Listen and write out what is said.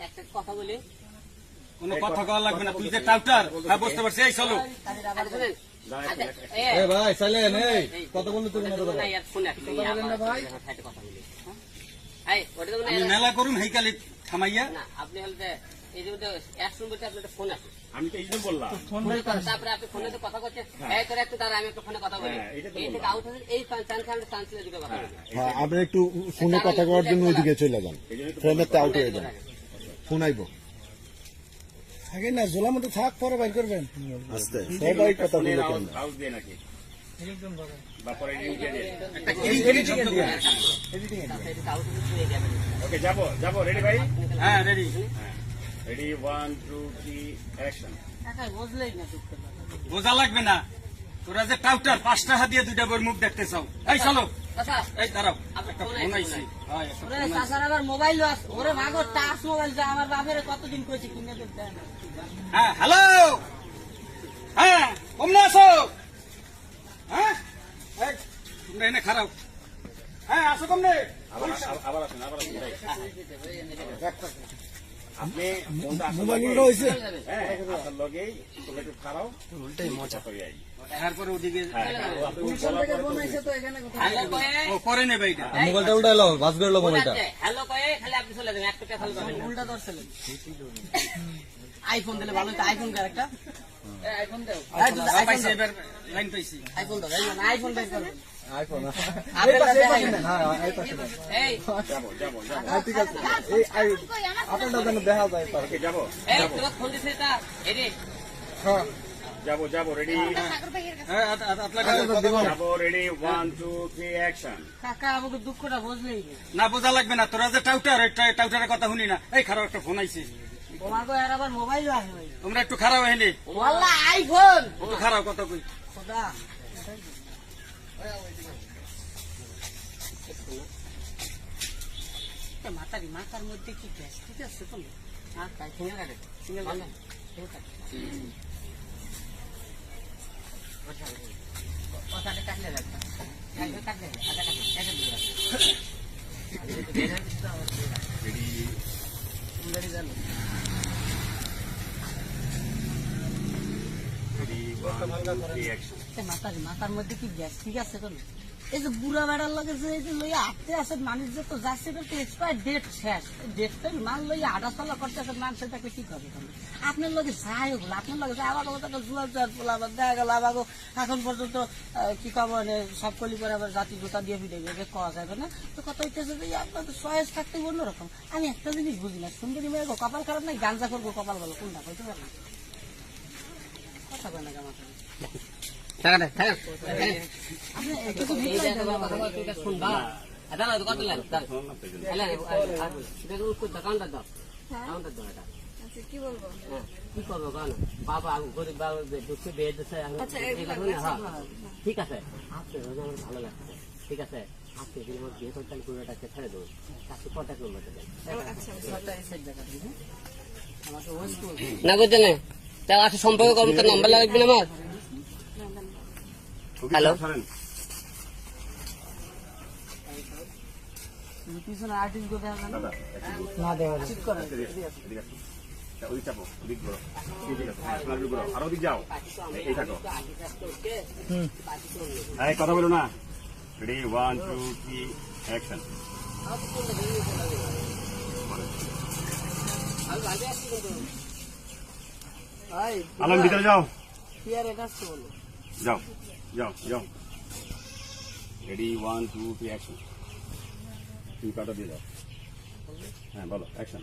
একটা কথা বলি, কোনো কথা কওয়া লাগবে না, তুই যে টাউটার, হ্যাঁ বুঝতে পারছি, এই চলো। ভাই চাইলেন কথা বললে তো কথা আমি মেলা করুন হেইকালি থামাইয়া না, আপনি হলে এই যে এক নম্বরটা আপনার একটা ফোন আছে, আমি তো এই জন্য বললাম তারপরে আপনি ফোনে তো কথা করছেন, এই করে একটু দাঁড়া, আমি একটু ফোনে কথা বলি, এই থেকে আউট হয়েছে, এই চান্সে আমরা চান্সের দিকে কথা বলি। আপনি একটু ফোনে কথা করার জন্য ওইদিকে চলে যান, ফোনের আউট হয়ে যান, ফোন আইব আগে না জোলা মতো থাক, পরে বাইর করবেন। আস্তে সবাই কথা বলে আউট দিয়ে নাকি বা পরে এডিটিং দিয়ে দিয়ে একটা কিরি শব্দ করে। ওকে যাবো রেডি ভাই হ্যাঁ রেডি, রেডি 1 2 3 অ্যাকশন বুঝলেই না, বোঝা লাগবে না, তোরা যে টাউটার 5 টাকা দিয়ে 2টা বই মুখ দেখতে চাও, এই চলো। আচ্ছা এই দাঁড়াও, একটা ফোন আইছি। হ্যাঁ একটা ওরে ফোন আইছি। চাচার আবার মোবাইল লস, ওরে ভাগো টাচ মোবাইল, যা আমার বাপের কতদিন কইছি কিনে দেন। হ্যাঁ হ্যালো, হ্যাঁ কমনে আসো, হ্যাঁ এই তোমরা এনে খারাপ, হ্যাঁ আসো কমনে। আবার আসুন ভাই আপনি মোবাইল উল্টো হয়েছে, হ্যাঁ আপনার লগেই তুমি একটু খারাও উল্টাই মজা করে আই তারপরে ওদিকে হ্যালো কয়ে, ও করে নেবে এটা। মোবাইলটা উল্টাইলো, বাস করলো মোবাইলটা। হ্যালো কয়ে খালি আপনি চলে যাবেন, একটা কথা বলবেন, উল্টা ধরছিলেন। আইফোন দিলে ভালো হতো, আইফোন কার একটা আইফোন দাও, পাইছি এবার লাইন পাইছি। আইফোন দাও, আইফোন বের করো। আইফোন এই যাবো ঠিক আছে, এই আপনারটা যেন দেখা যায় পারে। ওকে যাবো এই তোর ফোন দিছে এটা, এই রে যাবো রেডি হ্যাঁ আপনাকে যাবো রেডি 1 2 3 অ্যাকশন কাকা আমাকে দুঃখটা বুঝলেই না বোঝা লাগবে না, তোরা যে টাউটার, টাউটারের কথা শুনি না। এই খারাপ একটা ফোন আইছে, তোমাকে আর আবার মোবাইলও আছে ভাই, তোমরা একটু খারাপ হয়নি, ওয়াল্লাহ আইফোন একটু খারাপ কথা কই। খোদা মাথার মধ্যে কি গ্যাস ঠিক আছে তো না, তাই সিঙ্গেল কাটে, সিঙ্গেল কাটে, কথাটা কাটলে রাখবে, কাটলে আধা কাটলে একটা দিয়ে রাখবে। রেডি জানো রেডি 1 2 3 অ্যাকশন মাথার মধ্যে কি গ্যাস ঠিক আছে তো? এই যে বুড়া বেড়ার লাগে যে এই যে লইয়া হাঁটতে আসে মানুষ, যে তো যাচ্ছে তো এক্সপায়ার ডেট শেষ, ডেটটা মাল লইয়া হাঁটা চলা করতে আসে মানুষ, তাকে কি করবে? আপনার লগে যাই হোক, আপনার লগে যায় আবার একটা জুয়ার আবার দেখা গেল আবার এখন পর্যন্ত কি কব সব কলি করে আবার জাতি গোতা দিয়ে ফিরে গেছে, কওয়া যাবে না। তো কথা হইতেছে যে আপনাদের চয়েস থাকতে অন্যরকম। আমি একটা জিনিস বুঝি না, সুন্দরী মেয়ে কপাল খারাপ নাই, গাঞ্জা করবো কপাল ভালো, কোনটা বলতে পারলাম কথা বলে না আমার শুনবা কি বলবো? কি করবো গান বাবা গরিব বাবা ঢুকছে বিয়ে দিচ্ছে, ঠিক আছে আপনি আমার ভালো লাগছে, ঠিক আছে আপনি যদি আমার বিয়ে করতে পুরোটাকে ছেড়ে দেবো, তাকে কন্ট্যাক্ট নম্বরটা দেন আমাকে না করতে না, তাও আছে সম্পর্ক করবো, তার নাম্বার লাগবে না আমার। হ্যালো পিছনে আর্টিস্ট কোথায় না দেওয়া ঠিক করে ওই চাপো দিক বড় আরো দিক যাও এই থাকো এই কথা বলো না রেডি 1 2 3 অ্যাকশন আলম ভিতরে যাও যাও রেডি 1 2 3 অ্যাকশন তুমি কাটা দিয়ে যাও হ্যাঁ বলো অ্যাকশন